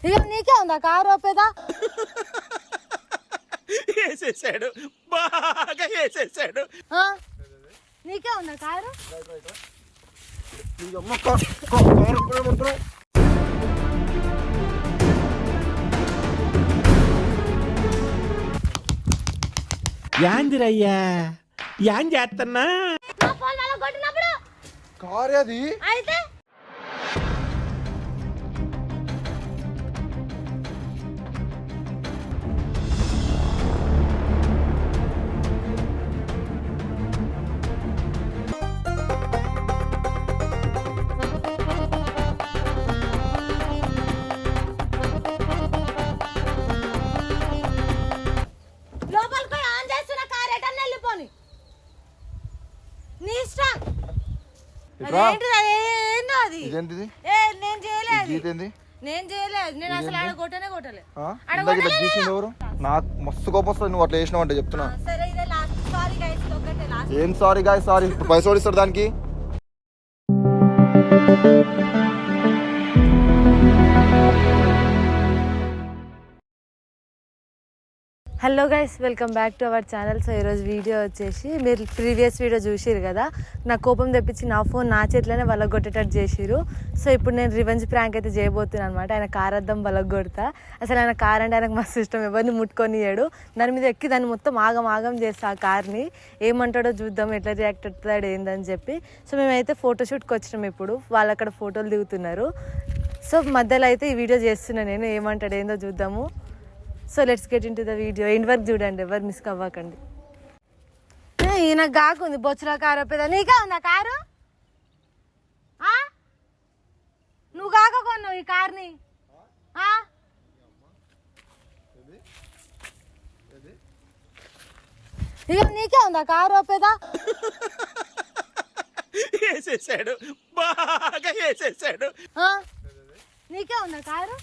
ఇక నీకే ఉందా కారు ఆపేదా? వేసేసాడు, బాగా వేసేసాడు. నీకే ఉందా కారు? యాందిరయ్యా యాం చేస్తున్నా కారు అది అయితే నాకు మస్తు కోపం వస్తుంది నువ్వు అట్లా చేసినావు అంటే చెప్తున్నా. ఏం సారీ గాయ్ సారీ, పైసలు ఇస్తాడు దానికి. Hello guys, welcome back to our channel. So ఈరోజు వీడియో వచ్చేసి మీరు ప్రీవియస్ వీడియో చూసిరు కదా, నా కోపం తెప్పించి నా ఫోన్ నా చేతిలోనే వలగొట్టేటట్టు చేసిరు. సో ఇప్పుడు నేను రివెంజ్ ప్రాంక్ అయితే చేయబోతున్నాను అనమాట. ఆయన కార్ అద్దం వలగొడతా. అసలు ఆయన కార్ అంటే ఆయనకు మస్తు ఇష్టం, ఎవరిని ముట్టుకొనియాడు. దాని మీద ఎక్కి దాన్ని మొత్తం ఆగం చేస్తా ఆ కార్ని. ఏమంటాడో చూద్దాం, ఎట్లా రియాక్ట్ అవుతాడు ఏందని చెప్పి. సో మేమైతే ఫోటోషూట్కి వచ్చినాం. ఇప్పుడు వాళ్ళు అక్కడ ఫోటోలు దిగుతున్నారు. సో మధ్యలో అయితే ఈ వీడియో చేస్తున్నాను నేను. ఏమంటాడు ఏందో చూద్దాము. So let's get in to the video. End వరకు చూడండి, ఎవరు మిస్ అవ్వకండి. ఈయన కాకుంది బొచ్చుల కారు పెద్ద. నీకే ఉందా కారు? నువ్వు కాక కొన్నావు ఈ కార్ని. ఇక నీకే ఉందా కారు పెద్ద? వేసేసాడు, బాగా వేసేసాడు. నీకే ఉందా కారు?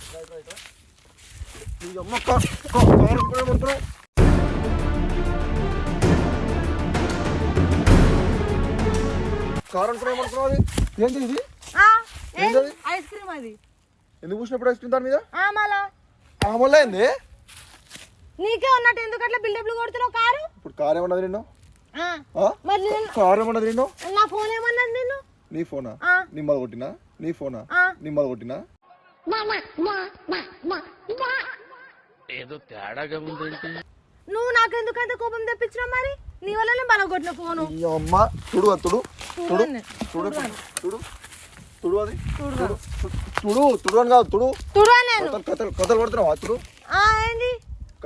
ఏంటి ఇది? Ice cream. అది ఎందుకు కూర్చున్నప్పుడు ఐస్ క్రీమ్ దాని మీద? మళ్ళా ఏంది నీకే ఉన్నట్టు ఎందుకు అట్లా బిల్డప్లు కొడుతున్నావు కారు? ఇప్పుడు కార్ ఏమన్నది నిన్ను? మరి కార్ ఏమన్నది నిన్ను? నా ఫోన్ ఏమన్నది నిన్ను? నీ ఫోనా? నిమ్మలు కొట్టినా? నీ ఫోనా? నిమ్మలు కొట్టినా? ఏదో తేడాగా ఉందేంటి? నువ్వు నాకెందుకంత కోపం తెప్పించినావు? మరి నీ వల్లనే బలగొట్టిన ఫోను. అమ్మ తుడు తుడు తుడు తుడు తుడు తుడు అది తుడు తుడు తుడు అని కాదు, తుడు తుడు నేను కథలు పడుతున్నావా? తుడు ఏంది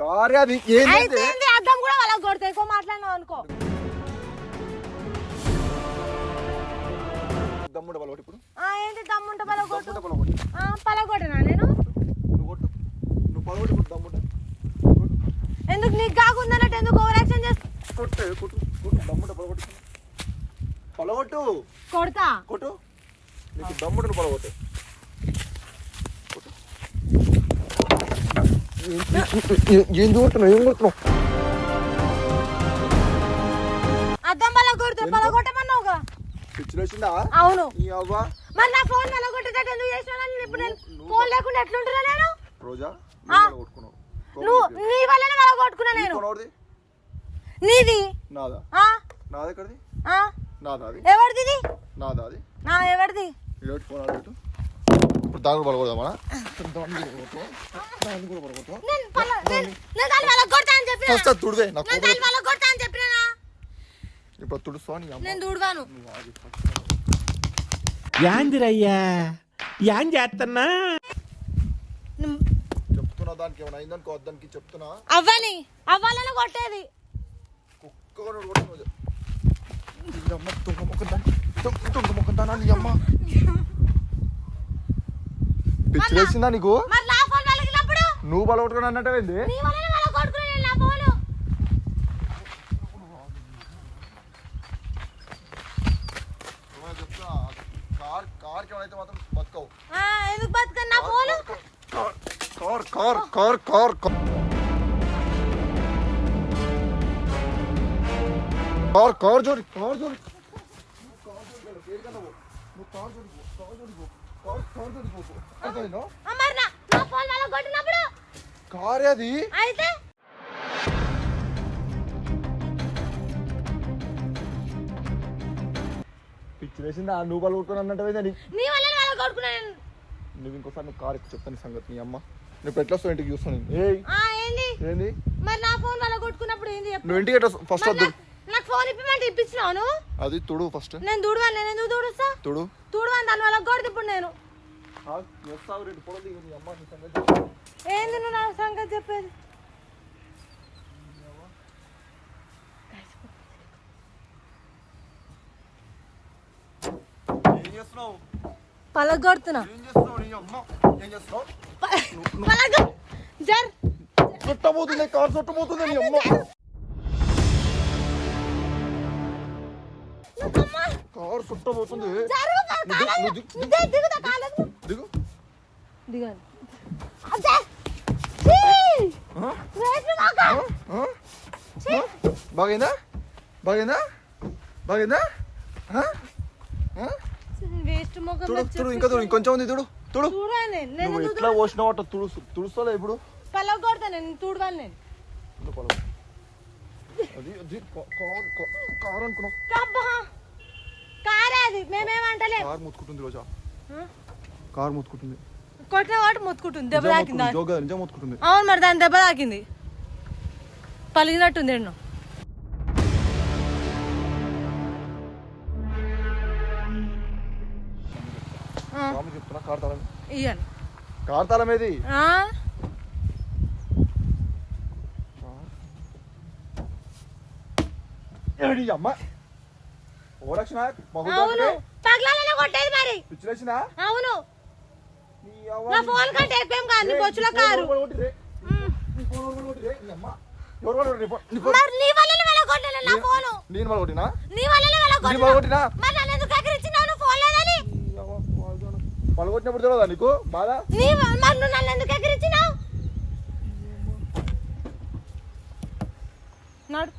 కార్ అది? ఏంది అద్దం కూడా వాళ్ళకి కొడితే ఎక్కువ మాట్లాడినావు అనుకో. దమ్ముంట బలగొట్టు ఇప్పుడు. ఏంటి దమ్ముంట బలగొట్టు? పలగొట్టనా నేను? నువ్వు పలగొట్టు ఇప్పుడు దమ్ముంట. ఎందుకు నీకు కాకుందన్నట్టు ఎందుకు ఓవర్ యాక్షన్ చేస్తా? కొట్టు కొట్టు కొట్టు దమ్ముంట పలగొట్టు. పలగొట్టు కొడతా కొట్టు. నీకు దమ్ముంట పలగొట్టు. ఏం చూడుతున్నావు? ఏం కొడుతున్నావు? అద్దం బలగొడితే పలగొట్టమన్నావుగా. పిచ్చిలేసిందా? అవును. మరి నా ఫోన్ బలగొట్టేటట్టు ఎందుకు చేసినా? ఇప్పుడు నేను ఫోన్ లేకుండా ఎట్లుంటున్నా నేను? రోజా నువ్వు నీ వల్లనే బలగొట్టుకున్నా నేను. నీది? నాదా? నాది ఎక్కడిది? నాదా? అది ఎవరిది? నాదా? అది ఎవరిది? ఫోన్ ఆడబెట్టు. ఇప్పుడు దాని కూడా బలగొడదామా? తుడివే ఇప్పుడు తుడుస్తావా? నేను తుడవాను. యాందిరయ్యా యాం చేస్తున్నా? చెప్తున్నా దానికి ఏమైనా అయిందనుకో, వద్దానికి చెప్తున్నా. అవ్వాలని కొట్టేది కుక్క అమ్మ పిచ్చిలేసిందా నీకు? నువ్వు బలగొట్టుకుని అన్నట్టేంది? కార్కి అయితే మాత్రం బతకవు. ఎందుకు బతకను? నా phone car car car car car car జోడి కార్ జోడి కార్ జోడి కారే అది అయితే పిచ్చి వేసింది ఆ నువ్వు పలుకుంటున్నా అన్నట్టు నీ వల్ల వాళ్ళ కొడుకున్నాను. నువ్వు ఇంకోసారి నువ్వు కారు ఎక్కువ చెప్తాను సంగతి నీ అమ్మ నువ్వు ఎట్లా వస్తావు ఇంటికి చూస్తాను ఏంది ఏంది మరి నా ఫోన్ వాళ్ళ కొట్టుకున్నప్పుడు ఏంది చెప్పు. నువ్వు ఇంటికి ఎట్లా ఫస్ట్ వద్దు నాకు ఫోన్ ఇప్పిమంటే ఇప్పించినావు నువ్వు. అది తుడు ఫస్ట్ నేను దూడవాను, నేను ఎందుకు దూడుస్తా? తుడు దూడవాను దాని వల్ల కొడుతు ఇప్పుడు నేను. ఏంది నువ్వు నా సంగతి చెప్పేది? పలగొడుతున్నా జర్ చుట్టబోతుంది కారు చుట్టబోతుంది నీ అమ్మ కారు చుట్టబోతుంది దిగు దిగాలి. బాగైందా బాగైందా బాగైందా వేస్ట్ మొగం తుడు తుడు ఇంకా తుడు ఇంకొంచెం ఉంది తుడు తుడు చూడాలి. నేను నువ్వు ఎట్లా పోసినావు అట్లా తుడుస్తాలే ఇప్పుడు పలగొడతా, నేను చూడవాను. నేను అది అది కారు అనుకున్నావు కారే అది, మేమేమంటలే. కారు ముత్తుకుంటుంది రోజా కారు ముత్తుకుంటుంది కొట్టిన వాటి మొత్తుకుంటుంది, దెబ్బ తాకింది. నిజం ముత్తుకుంటుంది. అవును మరి దాని దెబ్బ తాకింది, పలిగినట్టుంది. ఎన్నో చెప్తున్నా కారు తాళం ఇయ్యాలి. కారు తాళం ఏది అమ్మ ఓ లక్షణ అవును పగలాలనే కొట్టేది మరి. పిచ్చిలేసిన అవును నా ఫోన్ కంటే ఎక్కువేం కాదు, నీ బొచ్చుల కారు. మరి నీ వల్లనే వాళ్ళ కొట్టాను నా ఫోను. నేను వాళ్ళ కొట్టినా నీ వల్లనే వాళ్ళ కొట్టినా మరి నన్ను ఎందుకు ఎక్కడిచ్చినావు? నువ్వు ఫోన్ లేదని వాళ్ళు కొట్టినప్పుడు తెలియదా నీకు బాధ? మరి నువ్వు నన్ను ఎందుకు ఎక్కడిచ్చినావు? నాడు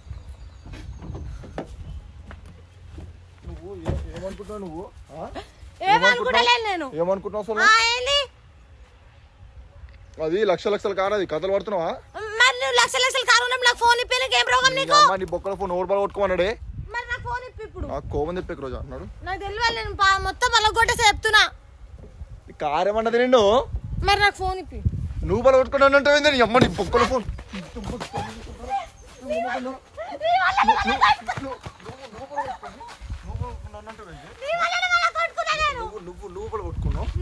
నువ్వు ఏమనుకుంటున్నావు? నువ్వు ఏమనుకుంటలేను నేను. ఏమనుకుంటున్నావు అసలు? ఏంది అది లక్షల కారు, అది కథలు పడుతున్నావా? మరి నువ్వు లక్షల కారు నాకు ఫోన్ ఇప్పి ఏం రోగం నీకు? నీ బొక్కల ఫోన్ ఓడి బాగా కొట్టుకోమన్నాడే. మరి నాకు ఫోన్ ఇప్పి ఇప్పుడు. నాకు కోపం తెప్పేకి రోజు అన్నాడు. నాకు తెలియాలి, నేను మొత్తం మళ్ళీ కొట్టేసి చెప్తున్నా. కారు ఏమన్నది నిన్ను? మరి నాకు ఫోన్ ఇప్పి. నువ్వు బాగా కొట్టుకున్నాను అంటే నీ అమ్మ నీ బొక్కల ఫోన్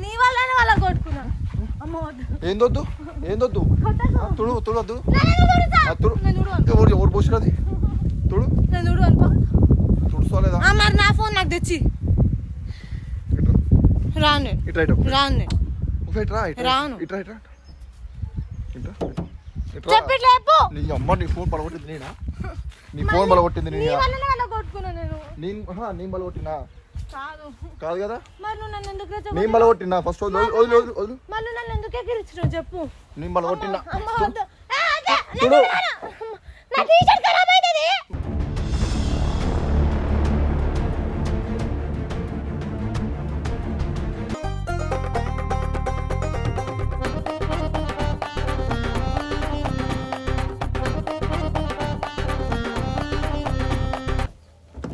నీ వల్లనే వాళ్ళ కొట్టుకున్నా. ఏందొద్దు ఏందొద్దు తుడు తుడు వద్దు నేను ఎవరు పోసినది తుడు తుడుకోలేదా? మరి నా ఫోన్ నాకు తెచ్చి రాను ఇట్రా రాను రాను. చెప్పిట్లా చెప్పు. నీ అమ్మ నీ ఫోన్ పడగొట్టింది నేనా? నీ ఫోన్ పడగొట్టింది నీ వల్లనే వాళ్ళ కొట్టుకున్నా నేను. నేను పడగొట్టినా కాదు కాదు కదా? మరి నువ్వు నన్ను ఎందుకు నేను పడగొట్టినా? ఫస్ట్ వదిలు మరి నువ్వు నన్ను ఎందుకు ఎక్కిరించినావు చెప్పు. నేను పడగొట్టినా చూడు నా టీ-షర్ట్ ఖరాబ్ అవుతుంది.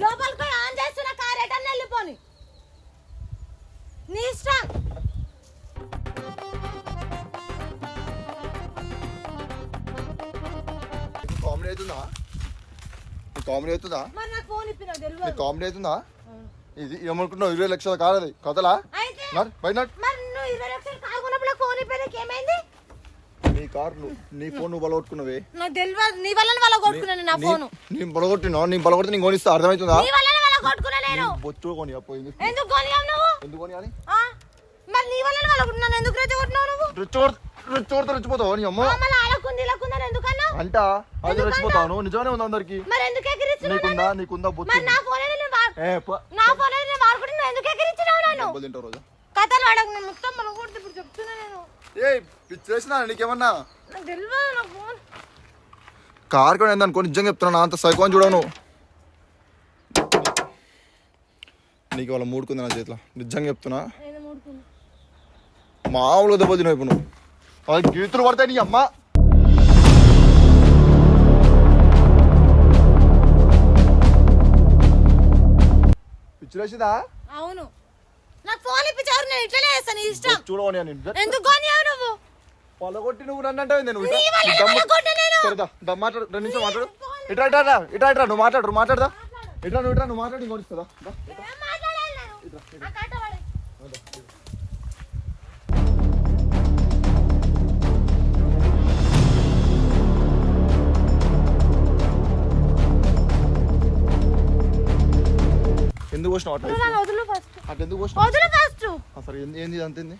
లోపలికి ఆన్ చేస్తున్న కార్ ఎటన్నా వెళ్ళిపోని నీ ఇష్టం. కామెడీ అవుతుందా? కామెడీ అవుతుందా? మరి నాకు ఫోన్ ఇప్పినావు నీకు తెలియదు. కామెడీ అవుతుందా? ఇది ఏమనుకుంటున్నావు? 20 లక్షల కారు అది కథలా? అయితే బయట మరి నువ్వు 20 లక్షలు కాకున్నప్పుడు ఫోన్ ఇప్పడానికి ఏమైంది? నీ కారు నీ ఫోన్ నువ్వు బలగొట్టుకున్నావే. నాకు తెలియదు, నీ వల్ల వాళ్ళ కొట్టుకున్నాను నా ఫోన్. నేను బలగొట్టినా? నేను బలగొడితే నేను కొనిస్తా, అర్థమవుతుందా? నీ వల్ల వాళ్ళ కొట్టుకున్నా నేను. బొచ్చు కొని పోయింది. ఎందుకు కొనియావు నువ్వు? ఎందుకు కొనియాలి? మరి నీ వల్ల వాళ్ళ నన్ను ఎందుకు రెచ్చగొట్టినావు నువ్వు? రెచ్చిపోతావు నీ అమ్మ మళ్ళీ అలకుంది ఇలాకుందని ఎందుకన్నా? అంట అది రెచ్చిపోతావు. నిజమే ఉంది అందరికి. మరి ఎందుకు ఎక్కిరించినావు? నీకుందా బొచ్చు? మరి నా ఫోన్ నా ఫోన్ నేను వాడుకుంటే నువ్వు ఎందుకు ఎక్కిరించినావు నన్ను? తింటావు రోజా కథలు వాడకు, నేను మొత్తం మనం కొడితే ఇప్పుడు చెప్తున్నా నేను. ఏ పిచ్చేసినా నీకేమన్నా? నాకు తెలియదు నా ఫోన్. కార్ కొని ఏందనుకో, నిజంగా చెప్తున్నా అంత సైకో అని చూడను. నీకు వాళ్ళ మూడుకుంది నా చేతిలో, నిజంగా చెప్తున్నా. మామూలుగా దెబ్బ తిన్నావు ఇప్పుడు నువ్వు. వాళ్ళకి గీతులు పడతాయి నీ అమ్మ. పిచ్చిలేసిందా? అవును. నాకు ఫోన్ ఇప్పించారు, నేను ఇట్లనే చేస్తాను, నీ ఇష్టం. చూడవని ఎందుకు కొనియావు నువ్వు? పొలగొట్టి నువ్వు నన్ను అంటే నువ్వు నీ వల్లే పొలగొట్టా నేను. మాట్లాడు, 2 నిమిషం మాట్లాడు. ఇట్రా నువ్వు మాట్లాడదా నువ్వు మాట్లాడు, ఇంకొనిస్తుందా? ఏం మాట్లాడాలి నేను? నాకు ఆట పడే. ఎందుకు పోసినావు అట్లా? నువ్వు నన్ను వదులు ఫస్ట్. అట్లా ఎందుకు పోసినావు? వదులు ఫస్ట్. అసలు ఏంది అంతేంది?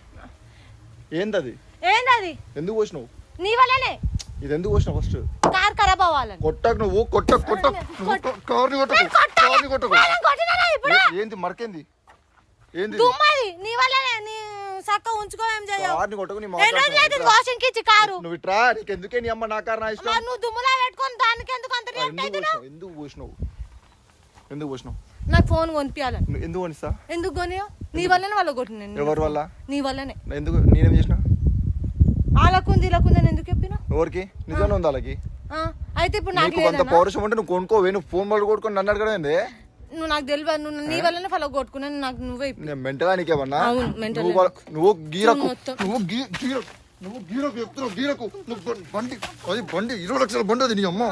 ఏంది ఏందది? ఎందుకు పోసినావు? నీ వల్లనే ఇది ఎందుకు పోసినావు? ఫస్ట్ కార్ ఖరాబ్ అవ్వాలని. కొట్టకు నువ్వు, కొట్టకు కార్ని కొట్టకు. ఏంది మరకేంది? ఏంది దుమ్మది నీ వల్లనే. నీ సక్క ఉంచుకో, ఏం చేయవు. కార్ని కొట్టకు. నీ ఎన్ని రోజులైతే వాషింగ్ కి ఇచ్చి కారు. నువ్వు ఇట్రా, నీకు ఎందుకే నీ అమ్మ నా కారు నా ఇష్టం. మరి నువ్వు దుమ్ములా పెట్టుకొని దానికి ఎందుకు అంత రియాక్ట్ అవుతున్నావు? ఎందుకు పోసినావు? నాకు ఫోన్ కొనిపించాలని. నువ్వు ఎందుకు కొనిస్తా? ఎందుకు కొనియో? నీ వల్లనే వాళ్ళు కొట్టిన నేను. ఎవరి వల్ల? నీ వల్లనే. ఎందుకు? నేనేం చేసిన? అలాకుంది ఇలాకుంది అని ఎందుకు చెప్పినా? ఎవరికి? నిజంగా ఉంది వాళ్ళకి. అయితే ఇప్పుడు నాకు నీకు అంత పౌరుషం ఉంటే నువ్వు కొనుక్కోవే. నువ్వు ఫోన్ వాళ్ళు కొట్టుకొని నన్ను అడగడం ఏంది? నువ్వు నాకు తెలియదు. నువ్వు నీ వల్లనే ఫాలో కొట్టుకున్నాను. నాకు నువ్వే నేను మెంటగా నీకేమన్నా? అవును, మెంటల్. నువ్వు గీరకు మొత్తం. నువ్వు గీరకు చెప్తున్నావు. గీరకు నువ్వు బండి 20 లక్షల బండి అది నీ అమ్మ.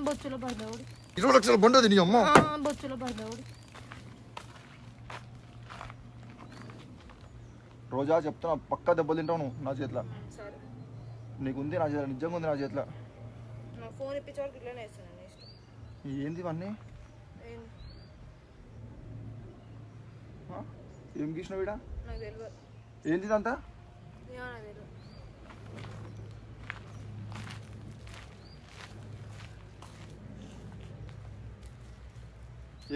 బొచ్చులో పడ్డావుడి. 20 లక్షల బండి అది నీ అమ్మ. బొచ్చులో పడ్డావుడి. రోజా చెప్తున్నా, పక్కా దెబ్బలు తింటావు నువ్వు నా చేతిలో. సరే, నీకుంది నా చేతిలో, నిజంగా ఉంది నా చేతిలో. నాకు ఫోన్ ఇప్పించేవాడికి ఇట్లనే వేస్తాను ఇష్టం. ఏంది ఇవన్నీ? ఏం గీసినావు వీడా? నాకు తెలియదు. ఏంది ఇదంతా? నాకు తెలియదు.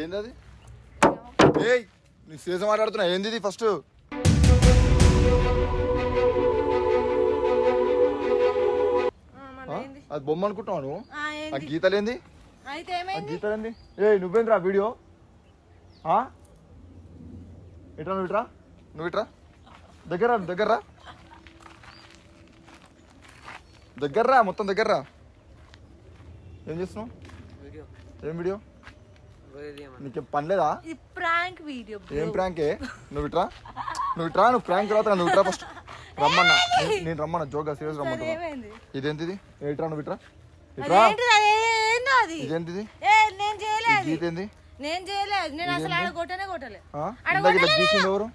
ఏంది అది? ఏయ్, నీ సీజన్ మాట్లాడుతున్నా. ఏంది ఇది? ఫస్ట్ అది బొమ్మ అనుకుంటున్నావు నువ్వు? ఆ గీతలేంది? అయితే ఆ ఏమైంది? గీతలేంది? ఏ నువ్వేంద్రా వీడియో? ఇట్రా నువ్వు ఇట్రా దగ్గర్రా మొత్తం దగ్గర్రా. ఏం చేస్తున్నావు? ఏం వీడియో? నీకేం పని లేదా? ఈ ప్రాంక్ వీడియో. ఏం ప్రాంకే? నువ్వు ఇట్రా నువ్వు ప్రాంక్ తర్వాత నువ్వు ఇట్రా ఫస్ట్. రమ్మన్నా, నేను రమ్మన్నా, జోగా సీరియస్ రమ్మంటా. ఏమైంది? ఇదేంటిది? ఏట్రా నువ్వు ఇట్రా. ఇదేంటిది? నేను చేయలేదు. గీత ఏంది? నేను అసలు ఆడ కొట్టలే. గీసింది ఎవరు?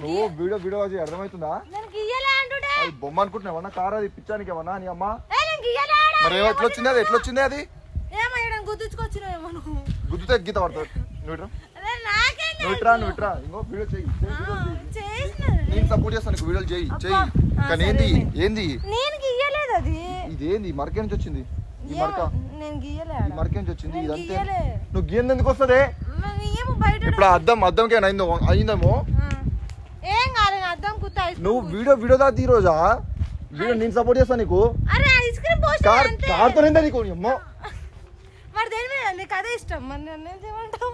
నువ్వు వీడియో అది అర్థమవుతుందా? నేను గీయలే అంటుడే. అది బొమ్మ అనుకుంటున్నావన్నా? కారు అది పిచ్చానికి ఏమన్నా నీ అమ్మ? నేను గీయలే ఆడ. మరి ఎట్లొచ్చింది అది? ఏమయ్యడం గుద్దుకొచ్చినావేమో నువ్వు. గుద్దుతే గీత పడుతుంది. నువ్వు ఇట్రా. ఇంకో వీడియో చెయ్యి. నేను సపోర్ట్ చేస్తాను, నీకు వీడియోలు చెయ్యి. కానీ ఏంది? నేను గీయలేదు అది. ఇదేంది? మరకే నుంచి వచ్చింది ఈ మరక? నేను గీయలే. ఈ మరకే నుంచి వచ్చింది ఇదంతే. నువ్వు గీయంది ఎందుకు వస్తుంది? ఏమో బయట ఇప్పుడు అద్దంకి అయిందేమో. ఏం కాలేదు, అద్దం కుత్త. నువ్వు వీడియో దాది ఈ రోజా? వీడియో నేను సపోర్ట్ చేస్తాను నీకు. అరే ఐస్ క్రీమ్ కార్తో నీకు అమ్మ. మరి దేని మీద నీకు అదే ఇష్టం. మరి నన్ను ఏం చేయమంటావు?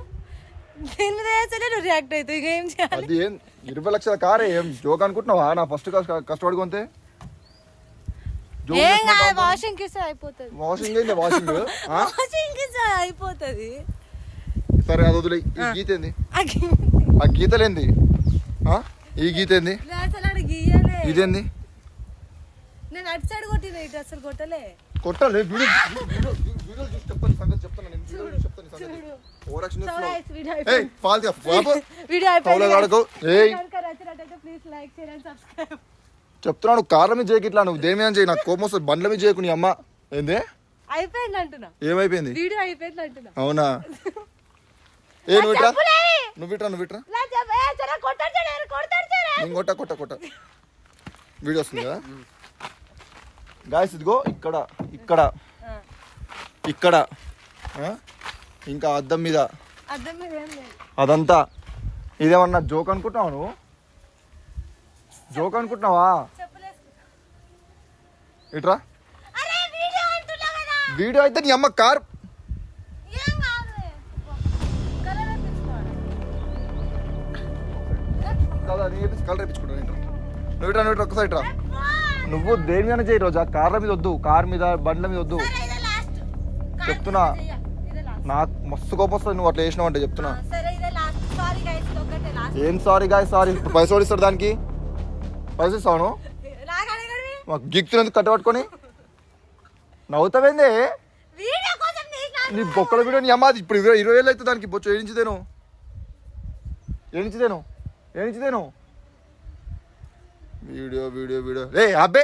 దేని మీద వేస్తేనే నువ్వు రియాక్ట్ అవుతావు. ఇక ఏం చేయాలి? అది ఏం 20 లక్షల కారే ఏం జోక్ అనుకుంటున్నావా? నా ఫస్ట్ కష్టపడి కొంతే ఏం కాదు, వాషింగ్ కి అయిపోతుంది. వాషింగ్ ఏంది? వాషింగ్ కి అయిపోతుంది. సరే అది వదిలే. ఈ గీత ఏంది? ఆ గీతలేంది? ఈ గీత ఏంది? ఇదేంది? నేను అటు సైడ్ కొట్టిన, ఇటు అసలు కొట్టలే. కొట్టాలి. వీడియో చూసి చెప్తాను సంగతి. చెప్తాను నేను వీడియో చూసి చెప్తాను సంగతి. ఓవరాక్షన్ చెప్తున్నాను. కార్ల మీద చేయకు ఇట్లా. నువ్వు దేని మీద చేయి. నాకు కోపం వస్తుంది. బండ్ల మీద చేయకు నీ అమ్మ. ఏంది అయిపోయింది అంటున్నా? ఏమైపోయింది? వీడియో అయిపోయింది అంటున్నా. అవునా? ఏ నువ్వు ఇట్రా. కొట్ట వీడియో వస్తుంది కదా గాయస్. ఇదిగో ఇక్కడ ఇంకా అద్దం మీద అదంతా. ఇదేమన్నా జోక్ అనుకుంటున్నావా నువ్వు? జోక్ అనుకుంటున్నావా? ఇట్రా. వీడియో అయితే నీ అమ్మ కార్ కలర్ వేయించుకుంటా. నువ్వు ఇట్రా ఒక్కసారి ఇట్రా. నువ్వు దేని మీద చేయి రోజా? కార్ల మీద వద్దు, కార్ మీద బండ్ల మీద వద్దు చెప్తున్నా. నాకు మస్తు కోపం వస్తుంది నువ్వు అట్లా చేసినావు అంటే చెప్తున్నా. ఏం సారీ గాయ సారీ. ఇప్పుడు పైసలు ఇస్తాడు దానికి, పైసలు ఇస్తాను మాకు గిక్తున్నందుకు కట్టబట్టుకొని నవ్వుతావేంది? నీ బొక్కల వీడియో నీ అమ్మాది ఇప్పుడు 20,000 అవుతుంది దానికి. బొచ్చు ఏడించిదేను వీడియో వీడియో వీడియో రే అబ్బే